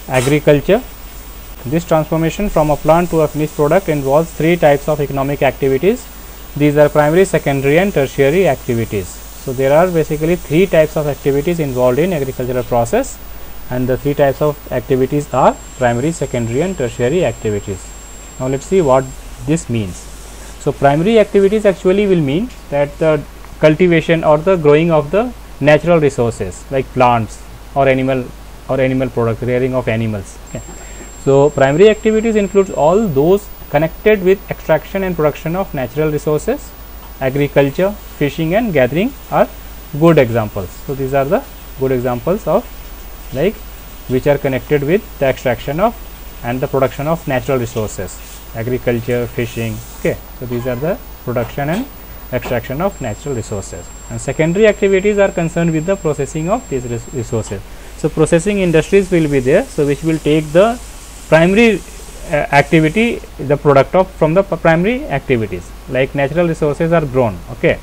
agriculture. This transformation from a plant to a finished product involves three types of economic activities. These are primary, secondary and tertiary activities. So, there are basically three types of activities involved in agricultural process, and the three types of activities are primary, secondary and tertiary activities. Now, let us see what this means. So, primary activities actually will mean that the cultivation or the growing of the natural resources like plants or animal products, rearing of animals. Okay. So, primary activities includes all those connected with extraction and production of natural resources. Agriculture, fishing and gathering are good examples. So, these are the good examples of like which are connected with the extraction of and the production of natural resources. Agriculture, fishing. Okay. So, these are the production and extraction of natural resources, and secondary activities are concerned with the processing of these resources. So, processing industries will be there. So, which will take the primary activity, the product of from the primary activities, like natural resources are grown, okay,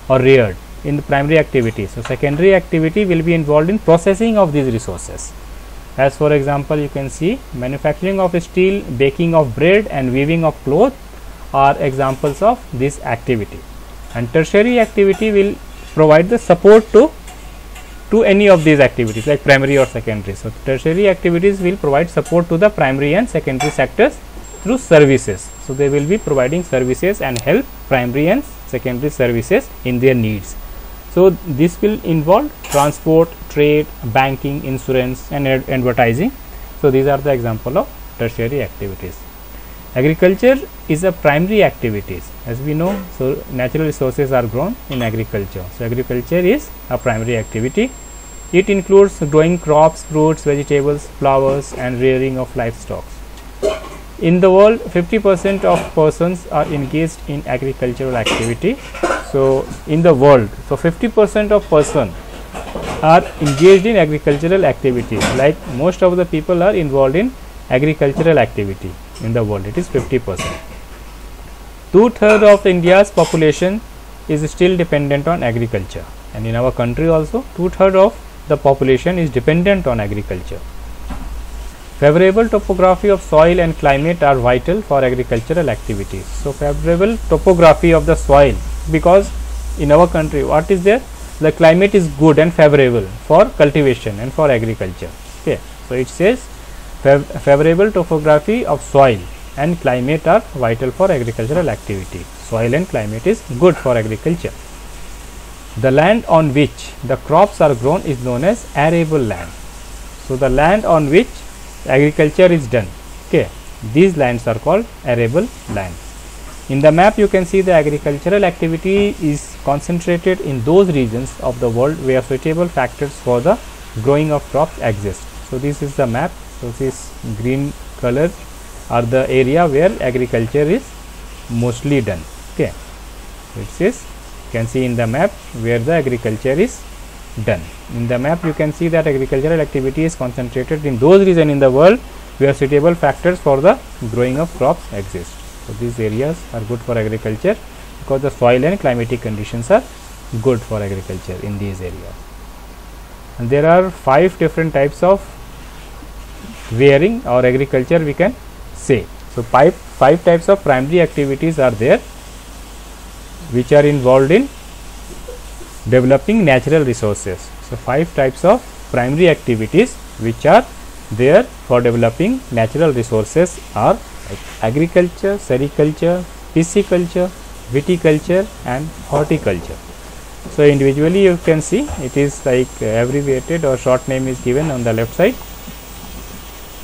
or reared in the primary activity. So, secondary activity will be involved in processing of these resources. As for example, you can see manufacturing of steel, baking of bread and weaving of cloth are examples of this activity. And tertiary activity will provide the support to any of these activities like primary or secondary. So, tertiary activities will provide support to the primary and secondary sectors through services. So, they will be providing services and help primary and secondary services in their needs. So, this will involve transport, trade, banking, insurance and advertising. So, these are the example of tertiary activities. Agriculture is a primary activities, as we know. So, natural resources are grown in agriculture. So, agriculture is a primary activity. It includes growing crops, fruits, vegetables, flowers and rearing of livestock. In the world, 50% of persons are engaged in agricultural activity. So, in the world, so 50% of persons are engaged in agricultural activities, like most of the people are involved in agricultural activity in the world, it is 50%. 2/3 of India's population is still dependent on agriculture, and in our country also 2/3 of the population is dependent on agriculture. Favorable topography of soil and climate are vital for agricultural activities. So, favorable topography of the soil, because in our country what is there, the climate is good and favorable for cultivation and for agriculture. Okay. So, it says favorable topography of soil and climate are vital for agricultural activity. Soil and climate is good for agriculture. The land on which the crops are grown is known as arable land. So, the land on which agriculture is done, okay, these lands are called arable land. In the map you can see the agricultural activity is concentrated in those regions of the world where suitable factors for the growing of crops exist. So, this is the map. So, this green color are the area where agriculture is mostly done. Okay. It says you can see in the map where the agriculture is done. In the map you can see that agricultural activity is concentrated in those regions in the world where suitable factors for the growing of crops exist. So, these areas are good for agriculture because the soil and climatic conditions are good for agriculture in these areas. And there are 5 different types of rearing or agriculture we can say. So, 5 types of primary activities are there which are involved in developing natural resources. So, 5 types of primary activities which are there for developing natural resources are like agriculture, sericulture, pisciculture, viticulture and horticulture. So, individually you can see it is like abbreviated or short name is given on the left side,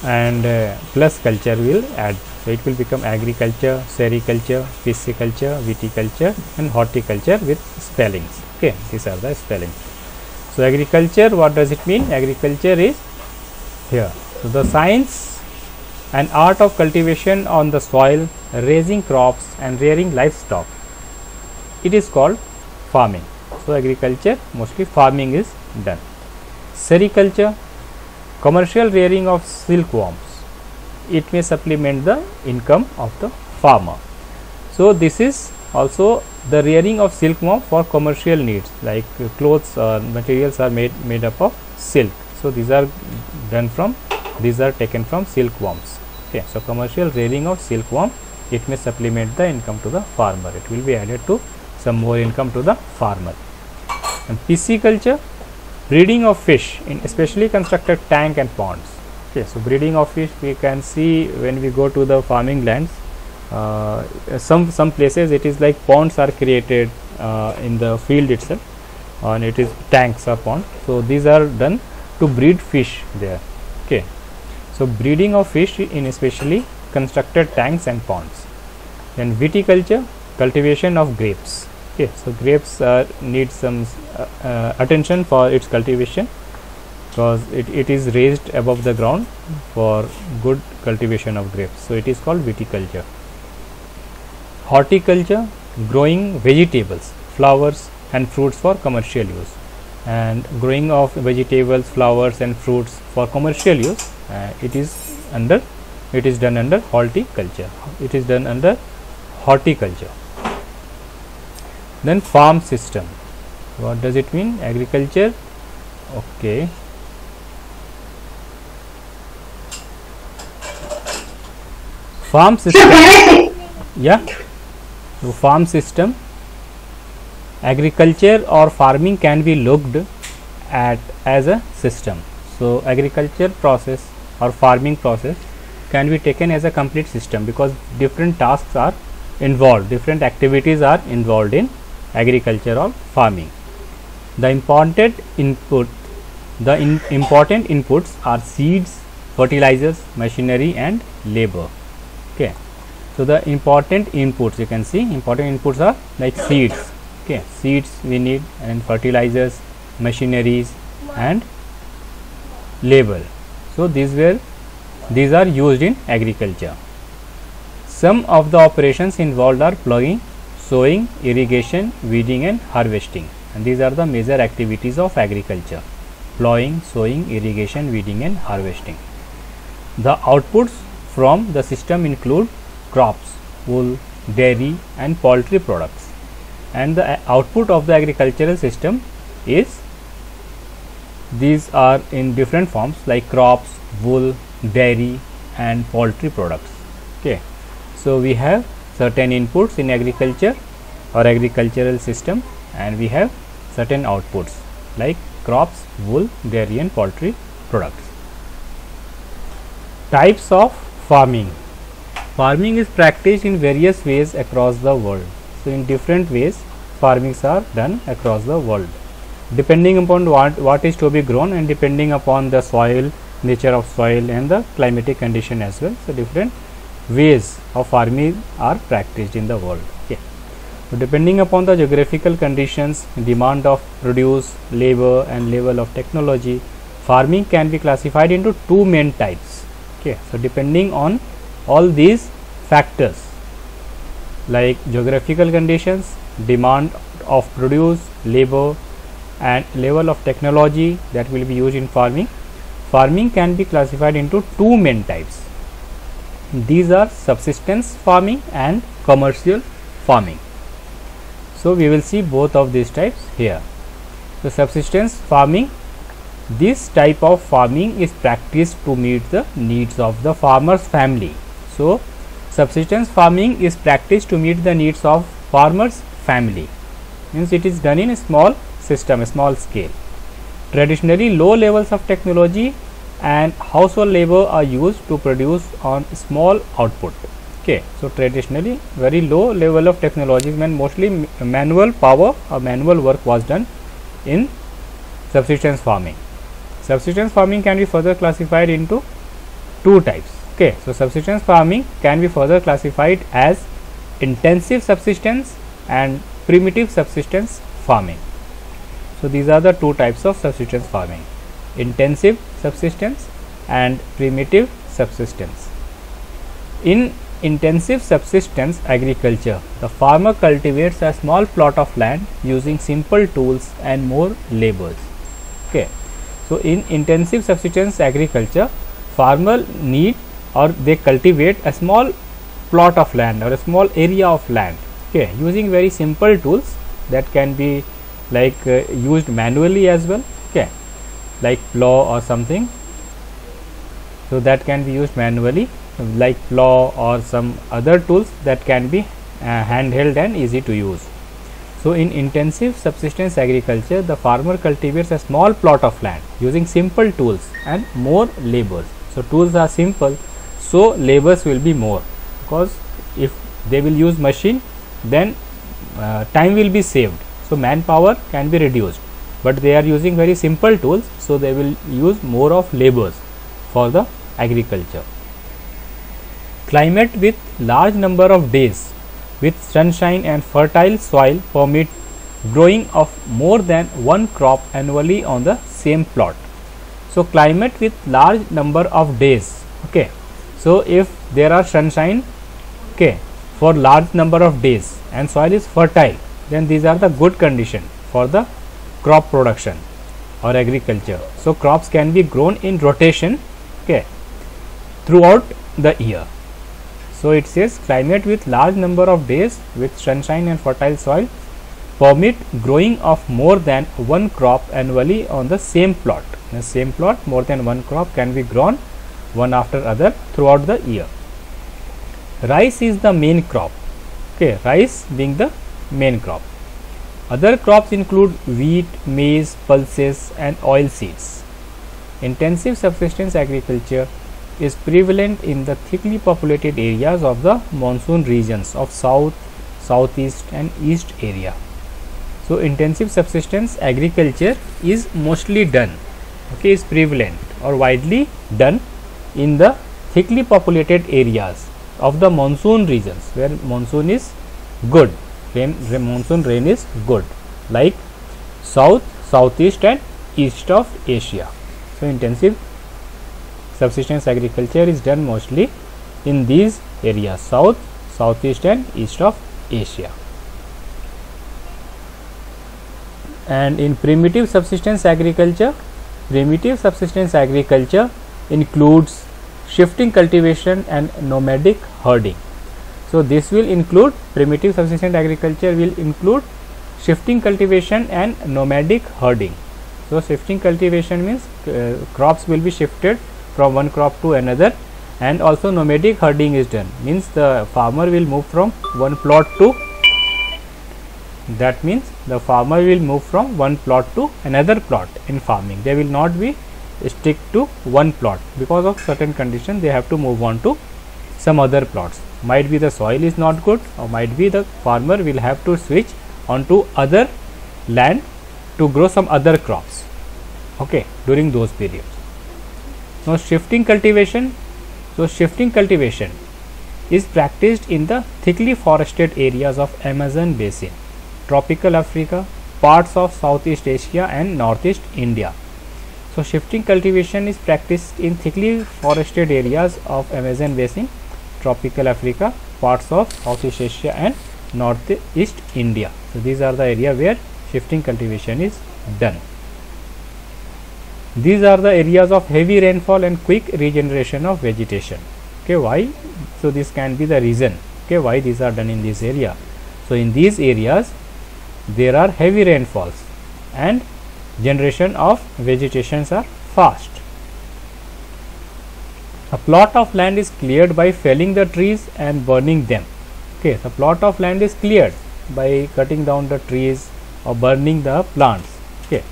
and plus culture will add. So, it will become agriculture, sericulture, pisciculture, viticulture and horticulture with spellings. Okay, these are the spellings. So, agriculture, what does it mean? Agriculture is here. So, the science and art of cultivation on the soil, raising crops and rearing livestock. It is called farming. So, agriculture mostly farming is done. Sericulture, commercial rearing of silkworms. It may supplement the income of the farmer. So, this is also the rearing of silkworm for commercial needs, like clothes or materials are made up of silk. So, these are done from these are taken from silkworms. Okay, so commercial rearing of silkworm, it may supplement the income to the farmer. It will be added to some more income to the farmer. And pisciculture, breeding of fish in specially constructed tank and ponds. Okay, so breeding of fish we can see when we go to the farming lands. Some places it is like ponds are created in the field itself, and it is tanks or pond. So these are done to breed fish there. Okay, so breeding of fish in especially constructed tanks and ponds. Then viticulture, cultivation of grapes. Okay, so grapes need some attention for its cultivation, because it is raised above the ground for good cultivation of grapes. So it is called viticulture. Horticulture, growing vegetables, flowers and fruits for commercial use. And growing of vegetables, flowers and fruits for commercial use, it is done under horticulture. It is done under horticulture. Then farm system, what does it mean? Agriculture. Okay, farm system. Yeah, so farm system, agriculture or farming can be looked at as a system. So agriculture process or farming process can be taken as a complete system, because different tasks are involved, different activities are involved in agriculture or farming. The important inputs are seeds, fertilizers, machinery and labor. Okay, so the important inputs, you can see important inputs are like seeds. Okay, seeds we need, and fertilizers, machineries and labor. So these are used in agriculture. Some of the operations involved are plowing, sowing, irrigation, weeding and harvesting, and these are the major activities of agriculture: plowing, sowing, irrigation, weeding and harvesting. The outputs from the system include crops, wool, dairy and poultry products, and the output of the agricultural system is, these are in different forms like crops, wool, dairy and poultry products. Okay, so we have certain inputs in agriculture or agricultural system, and we have certain outputs like crops, wool, dairy and poultry products. Types of farming. Farming is practiced in various ways across the world. So in different ways farmings are done across the world, depending upon what is to be grown, and depending upon the soil, nature of soil and the climatic condition as well. So different ways of farming are practiced in the world. Okay, so depending upon the geographical conditions, demand of produce, labor and level of technology, farming can be classified into two main types. Okay, so depending on all these factors like geographical conditions, demand of produce, labor and level of technology that will be used in farming, farming can be classified into two main types. These are subsistence farming and commercial farming. So we will see both of these types here. So subsistence farming, this type of farming is practiced to meet the needs of the farmer's family. So subsistence farming is practiced to meet the needs of farmer's family, means it is done in a small system, a small scale. Traditionally low levels of technology and household labor are used to produce on small output. Okay, so traditionally very low level of technology, when mostly manual power or manual work was done in subsistence farming. Subsistence farming can be further classified into two types. Okay, so subsistence farming can be further classified as intensive subsistence and primitive subsistence farming. So these are the two types of subsistence farming: intensive subsistence and primitive subsistence. In intensive subsistence agriculture, the farmer cultivates a small plot of land using simple tools and more labors. Okay, so in intensive subsistence agriculture, farmer need or they cultivate a small plot of land or a small area of land, okay, using very simple tools that can be like used manually as well, okay, like plow or something. So that can be used manually, like plow or some other tools that can be handheld and easy to use. So in intensive subsistence agriculture, the farmer cultivates a small plot of land using simple tools and more labors. So tools are simple, so labors will be more, because if they will use machine, then time will be saved, so manpower can be reduced, but they are using very simple tools, so they will use more of labors for the agriculture. Climate with large number of days with sunshine and fertile soil permit growing of more than one crop annually on the same plot. So climate with large number of days, okay, so if there are sunshine, okay, for large number of days and soil is fertile, then these are the good condition for the crop production or agriculture. So crops can be grown in rotation, okay, throughout the year. So it says climate with large number of days with sunshine and fertile soil permit growing of more than one crop annually on the same plot. In the same plot, more than one crop can be grown one after other throughout the year. Rice is the main crop, okay, rice being the main crop. Other crops include wheat, maize, pulses and oil seeds. Intensive subsistence agriculture is prevalent in the thickly populated areas of the monsoon regions of south, southeast and east area. So intensive subsistence agriculture is mostly done, okay, is prevalent or widely done in the thickly populated areas of the monsoon regions where monsoon is good, monsoon rain is good, like south, southeast and east of Asia. So intensive subsistence agriculture is done mostly in these areas, south, southeast and east of Asia. And in primitive subsistence agriculture includes shifting cultivation and nomadic herding. So this will include, primitive subsistence agriculture will include shifting cultivation and nomadic herding. So shifting cultivation means crops will be shifted from one crop to another, and also nomadic herding is done, means the farmer will move from one plot to, that means the farmer will move from one plot to another plot in farming. They will not be stick to one plot, because of certain condition they have to move on to some other plots. Might be the soil is not good, or might be the farmer will have to switch onto other land to grow some other crops, okay, during those periods. Now shifting cultivation, so shifting cultivation is practiced in the thickly forested areas of Amazon basin, tropical Africa, parts of Southeast Asia and Northeast India. So shifting cultivation is practiced in thickly forested areas of Amazon basin, tropical Africa, parts of Southeast Asia and Northeast India. So these are the area where shifting cultivation is done. These are the areas of heavy rainfall and quick regeneration of vegetation. Okay, why? So this can be the reason, okay, why these are done in this area. So in these areas there are heavy rainfalls and generation of vegetations are fast. A plot of land is cleared by felling the trees and burning them. Okay, the plot of land is cleared by cutting down the trees or burning the plants. Okay,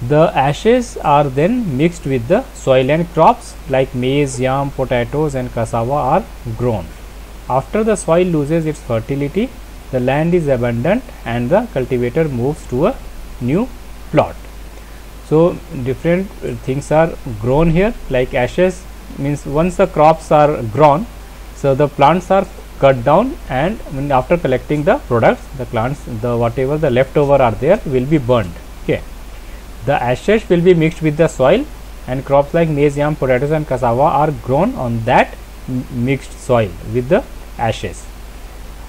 the ashes are then mixed with the soil and crops like maize, yam, potatoes and cassava are grown. After the soil loses its fertility, the land is abandoned and the cultivator moves to a new plot. So different things are grown here, like ashes means once the crops are grown, so the plants are cut down, and after collecting the products, the plants, the whatever the leftover are there will be burned. Okay, the ashes will be mixed with the soil and crops like maize, yam, potatoes and cassava are grown on that mixed soil with the ashes.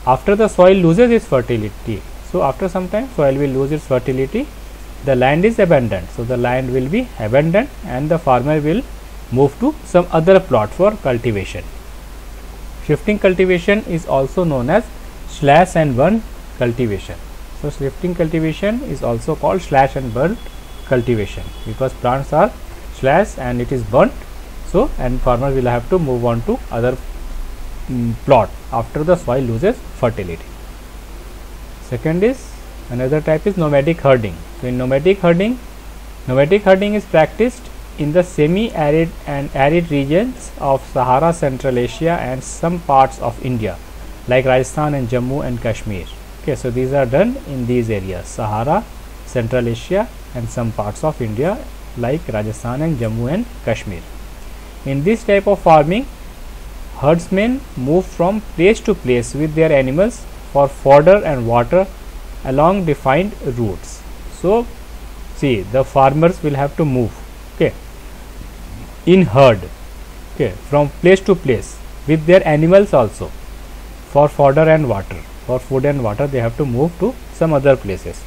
After the soil loses its fertility, so after some time soil will lose its fertility, the land is abandoned. So the land will be abandoned and the farmer will move to some other plot for cultivation. Shifting cultivation is also known as slash and burn cultivation. So shifting cultivation is also called slash and burn cultivation because plants are slash and it is burnt. So, and farmer will have to move on to other plot after the soil loses fertility. Second is, another type is nomadic herding. So, in nomadic herding is practiced in the semi-arid and arid regions of Sahara, Central Asia and some parts of India like Rajasthan and Jammu and Kashmir. Okay, so these are done in these areas, Sahara, Central Asia and some parts of India like Rajasthan and Jammu and Kashmir. In this type of farming, herdsmen move from place to place with their animals for fodder and water along defined routes. So, see, the farmers will have to move, okay, in herd, okay, from place to place with their animals also for fodder and water. For food and water, they have to move to some other places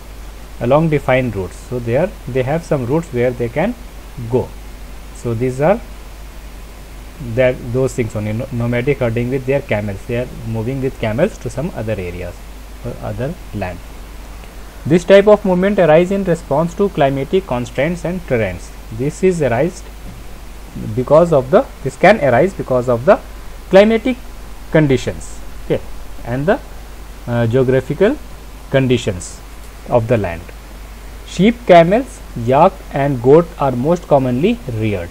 along defined routes. So, they have some routes where they can go. So, these are those things only. Nomadic herding with their camels, they are moving with camels to some other areas or other land. This type of movement arises in response to climatic constraints and terrains. This can arise because of the climatic conditions, okay, and the geographical conditions of the land. Sheep, camels, yak and goat are most commonly reared.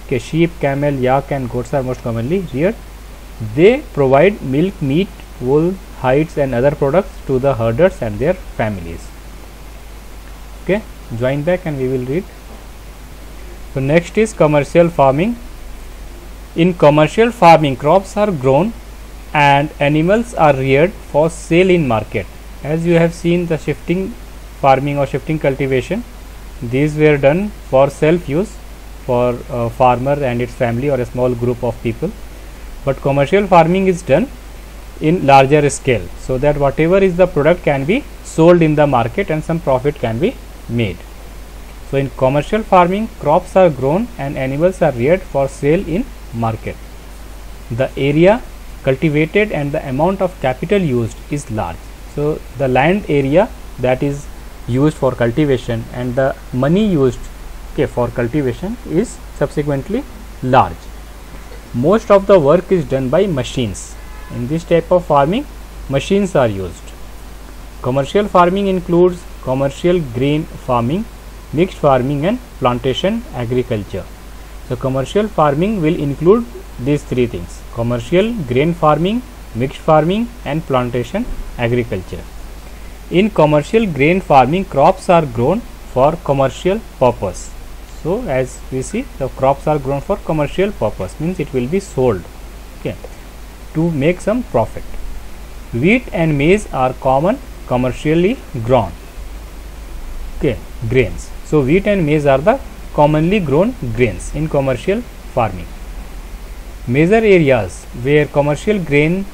Okay, sheep, camel, yak and goats are most commonly reared. They provide milk, meat, wool, hides and other products to the herders and their families. Okay, join back and we will read. So, next is commercial farming. In commercial farming, crops are grown and animals are reared for sale in market. As you have seen the shifting farming or shifting cultivation, these were done for self use for a farmer and its family or a small group of people, but commercial farming is done in larger scale, so that whatever is the product can be sold in the market and some profit can be made. So, in commercial farming, crops are grown and animals are reared for sale in market. The area cultivated and the amount of capital used is large. So, the land area that is used for cultivation and the money used, okay, for cultivation is subsequently large. Most of the work is done by machines. In this type of farming, machines are used. Commercial farming includes commercial grain farming, mixed farming and plantation agriculture. So, commercial farming will include these three things: commercial grain farming, mixed farming and plantation agriculture. In commercial grain farming, crops are grown for commercial purpose. So, as we see, the crops are grown for commercial purpose, means it will be sold, okay, to make some profit. Wheat and maize are common commercially grown, okay, grains. So, wheat and maize are the commonly grown grains in commercial farming. Major areas where commercial grain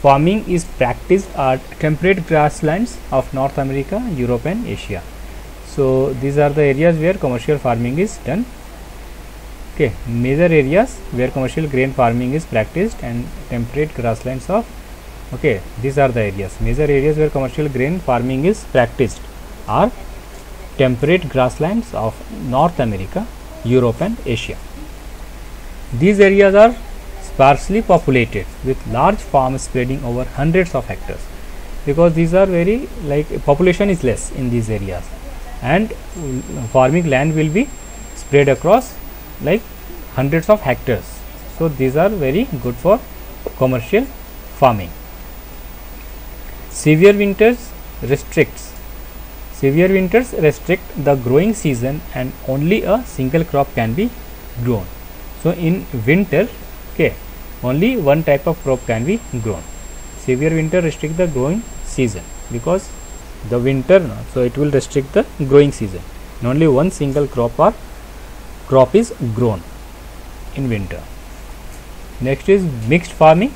farming is practiced are temperate grasslands of North America, Europe and Asia. So, these are the areas where commercial farming is done. Okay, major areas where commercial grain farming is practiced and temperate grasslands of, okay, these are the areas. Major areas where commercial grain farming is practiced are temperate grasslands of North America, Europe and Asia. These areas are sparsely populated with large farms spreading over hundreds of hectares, because these are very, like, population is less in these areas and farming land will be spread across like hundreds of hectares. So, these are very good for commercial farming. Severe winters restrict the growing season and only a single crop can be grown. So, in winter, okay, only one type of crop can be grown. Severe winter restrict the growing season because the winter, so it will restrict the growing season and only one single crop is grown in winter. Next is mixed farming.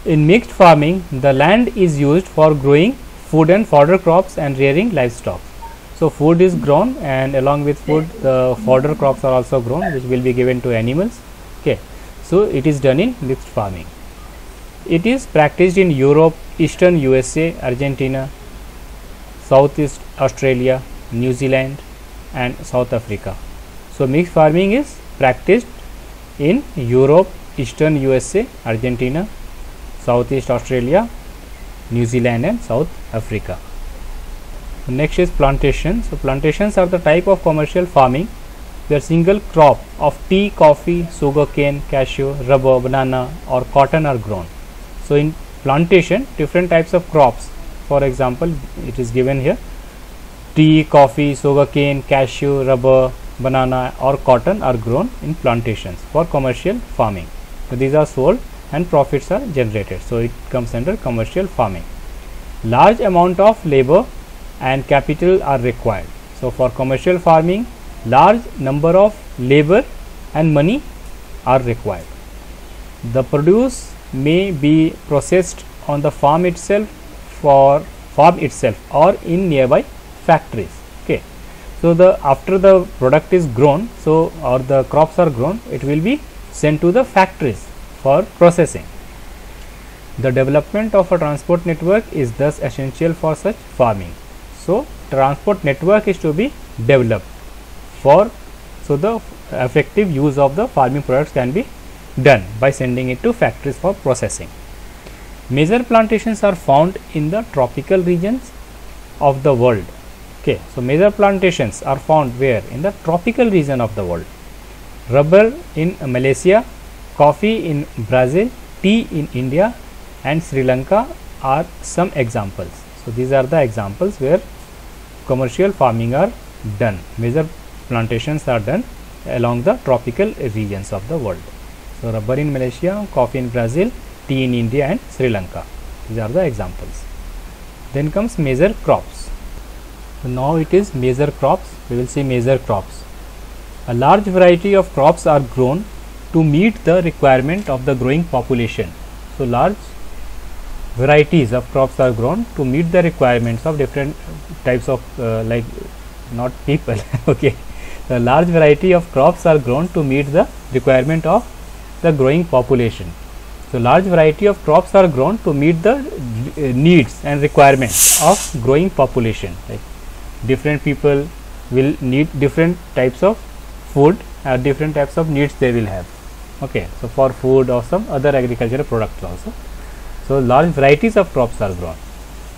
In mixed farming, the land is used for growing food and fodder crops and rearing livestock. So, food is grown and along with food the fodder crops are also grown, which will be given to animals. Okay. So, it is done in mixed farming. It is practiced in Europe, Eastern USA, Argentina, Southeast Australia, New Zealand and South Africa. So mixed farming is practiced in Europe, Eastern USA, Argentina, Southeast Australia, New Zealand and South Africa. Next is plantations. So plantations are the type of commercial farming where single crop of tea, coffee, sugarcane, cashew, rubber, banana or cotton are grown. So in plantation, different types of crops, for example, it is given here, tea, coffee, sugarcane, cashew, rubber, banana or cotton are grown in plantations for commercial farming. So these are sold and profits are generated. So it comes under commercial farming. Large amount of labor and capital are required. So for commercial farming, large number of labor and money are required. The produce may be processed on the farm itself or in nearby factories. Okay. So after the product is grown, or the crops are grown, it will be sent to the factories for processing. The development of a transport network is thus essential for such farming. So transport network is to be developed so the effective use of the farming products can be done by sending it to factories for processing. Major plantations are found in the tropical regions of the world. Okay, so major plantations are found where? In the tropical region of the world. Rubber in Malaysia, coffee in Brazil, tea in India and Sri Lanka are some examples. So these are the examples where commercial farming are done. Major plantations are done along the tropical regions of the world. So rubber in Malaysia, coffee in Brazil, tea in India and Sri Lanka. These are the examples. Then comes major crops. So now it is major crops. We will see major crops. A large variety of crops are grown to meet the requirement of the growing population. So large varieties of crops are grown to meet the requirements of different types of like not people. Okay, a large variety of crops are grown to meet the requirement of the growing population. So large variety of crops are grown to meet the needs and requirements of growing population. Like different people will need different types of food, different types of needs they will have. Okay, so for food or some other agricultural products also. So large varieties of crops are grown.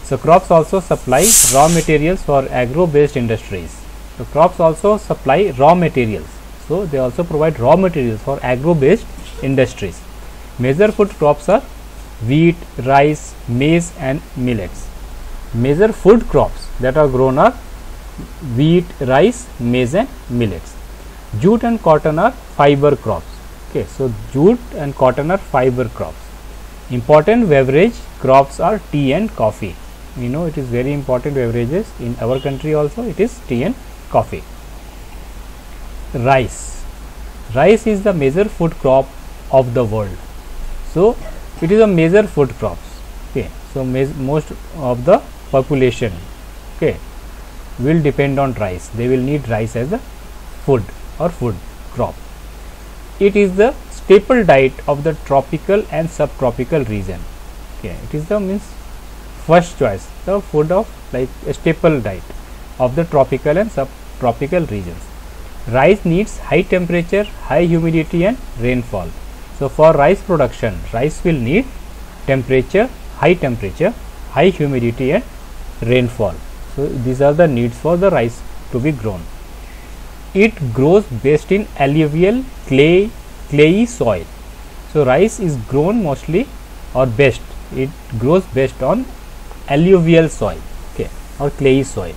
So crops also supply raw materials for agro based industries. So crops also supply raw materials. So they also provide raw materials for agro based industries. Major food crops are wheat, rice, maize and millets. Major food crops that are grown are wheat, rice, maize and millets. Jute and cotton are fiber crops. Okay, so jute and cotton are fiber crops. Important beverage crops are tea and coffee. We know it is very important beverages in our country also, it is tea and coffee. Rice. Rice is the major food crop of the world. So it is a major food crops. Okay, so most of the population, okay, will depend on rice. They will need rice as a food or food crop. It is the staple diet of the tropical and subtropical region. Okay, it is the first choice, the food of like a staple diet of the tropical and subtropical regions. Rice needs high temperature, high humidity and rainfall. So for rice production, rice will need temperature, high humidity and rainfall. So these are the needs for the rice to be grown. It grows best in alluvial clayey soil. So rice is grown mostly or best, it grows best on alluvial soil, okay, or clayey soil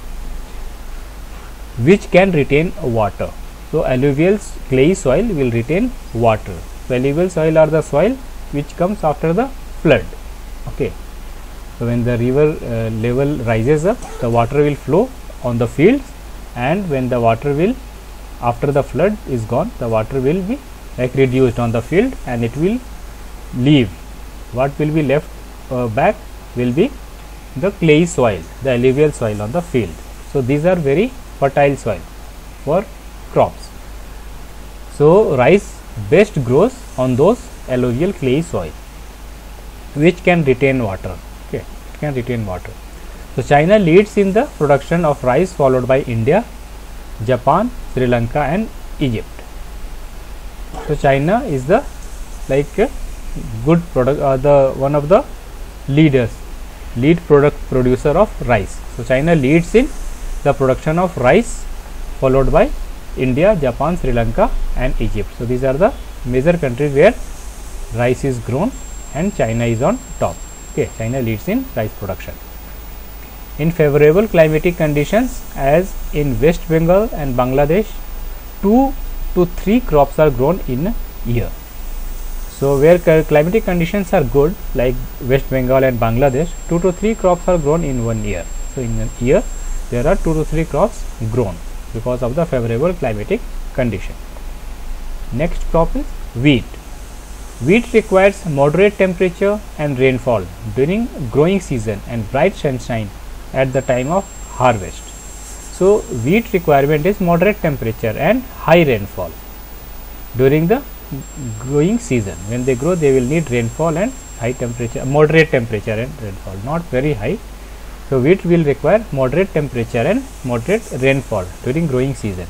which can retain water. So alluvial clayey soil will retain water. So alluvial soil are the soil which comes after the flood. Okay, so when the river level rises up, the water will flow on the fields, and when the water will, after the flood is gone, the water will be like reduced on the field and it will leave. What will be left back will be the clay soil, the alluvial soil on the field. So these are very fertile soil for crops. So rice best grows on those alluvial clay soil which can retain water. Okay, it can retain water. So China leads in the production of rice, followed by India, Japan, Sri Lanka and Egypt. So China is the good product, the one of the lead producer of rice. So China leads in the production of rice, followed by India, Japan, Sri Lanka and Egypt. So these are the major countries where rice is grown and China is on top. Okay, China leads in rice production. In favorable climatic conditions, as in West Bengal and Bangladesh, 2 to 3 crops are grown in a year. So where climatic conditions are good, like West Bengal and Bangladesh, 2 to 3 crops are grown in 1 year. So in a year there are 2 to 3 crops grown because of the favorable climatic condition. Next crop is wheat. Wheat requires moderate temperature and rainfall during growing season and bright sunshine at the time of harvest. So wheat requirement is moderate temperature and high rainfall during the growing season. When they grow, they will need rainfall and high temperature, moderate temperature and rainfall, not very high. So wheat will require moderate temperature and moderate rainfall during growing season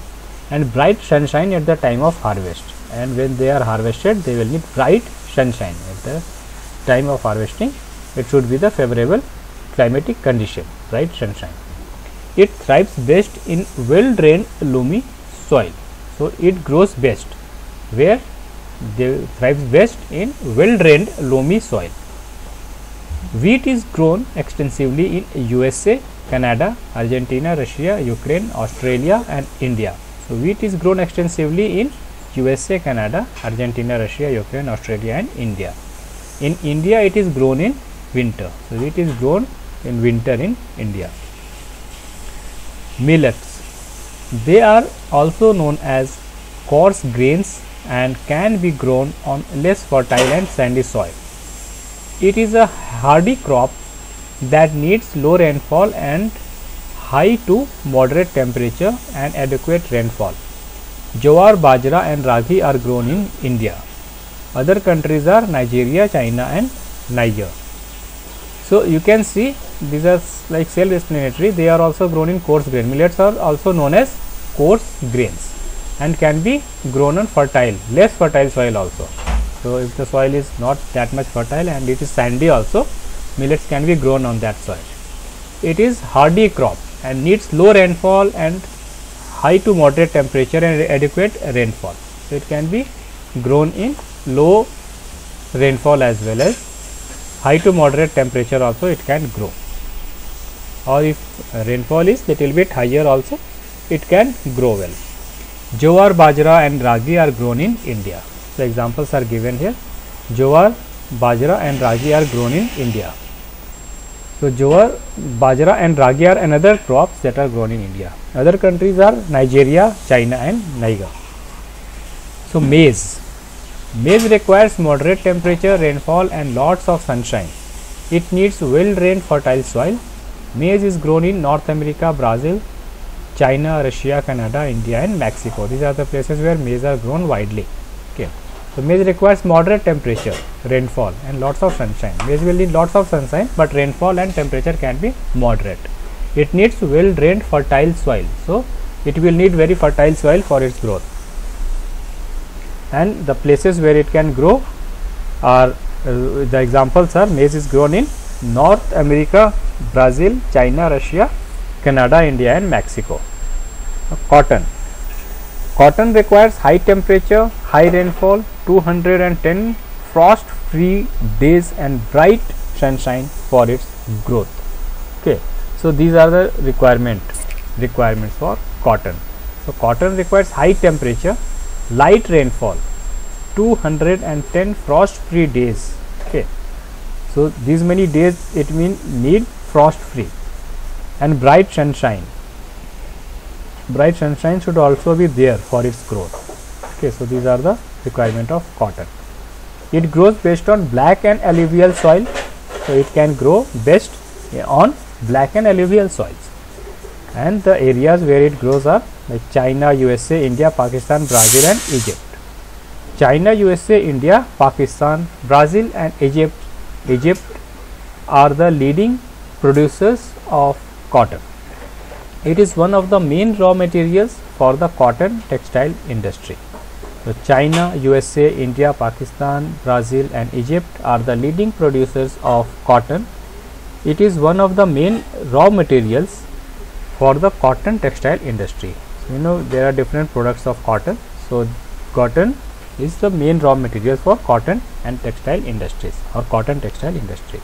and bright sunshine at the time of harvest. And when they are harvested, they will need bright sunshine at the time of harvesting. It should be the favorable climatic condition, bright sunshine. It thrives best in well drained loamy soil. So it grows best where they thrives best in well drained loamy soil. Wheat is grown extensively in USA, Canada, Argentina, Russia, Ukraine, Australia and India. So wheat is grown extensively in USA, Canada, Argentina, Russia, Ukraine, Australia and India. In India it is grown in winter. So wheat is grown in winter in India. Millets. They are also known as coarse grains and can be grown on less fertile and sandy soil. It is a hardy crop that needs low rainfall and high to moderate temperature and adequate rainfall. Jowar, bajra and ragi are grown in India. Other countries are Nigeria, China and Niger. So you can see these are like self-explanatory. They are also grown in coarse grain. Millets are also known as coarse grains and can be grown on fertile, less fertile soil also. So if the soil is not that much fertile and it is sandy also, millets can be grown on that soil. It is hardy crop and needs low rainfall and high to moderate temperature and adequate rainfall. So it can be grown in low rainfall as well as high to moderate temperature also it can grow, or if rainfall is little bit higher also it can grow well. Jowar, bajra and ragi are grown in India. So examples are given here. Jowar, bajra and ragi are grown in India. So jowar, bajra and ragi are another crops that are grown in India. Other countries are Nigeria, China and Niger. So maize. Maize requires moderate temperature, rainfall and lots of sunshine. It needs well drained fertile soil. Maize is grown in North America, Brazil, China, Russia, Canada, India and Mexico. These are the places where maize are grown widely. Okay. So maize requires moderate temperature, rainfall and lots of sunshine. Maize will need lots of sunshine, but rainfall and temperature can be moderate. It needs well drained fertile soil. So it will need very fertile soil for its growth. And the places where it can grow are the examples are maize is grown in North America, Brazil, China, Russia, Canada, India and Mexico. Cotton. Cotton requires high temperature, high rainfall, 210 frost free days and bright sunshine for its growth. Okay. So these are the requirements for cotton. So cotton requires high temperature, light rainfall, 210 frost free days. Okay. So these many days it need frost free and bright sunshine. Bright sunshine should also be there for its growth. Okay. So these are the requirement of cotton. It grows based on black and alluvial soil. So it can grow best on black and alluvial soils. And the areas where it grows are like China, USA, India, Pakistan, Brazil and Egypt. China, USA, India, Pakistan, Brazil and Egypt are the leading producers of cotton. It is one of the main raw materials for the cotton textile industry. So, China, USA, India, Pakistan, Brazil and Egypt are the leading producers of cotton. It is one of the main raw materials for the cotton textile industry. So, you know there are different products of cotton. So, cotton is the main raw material for cotton and textile industries or cotton textile industry.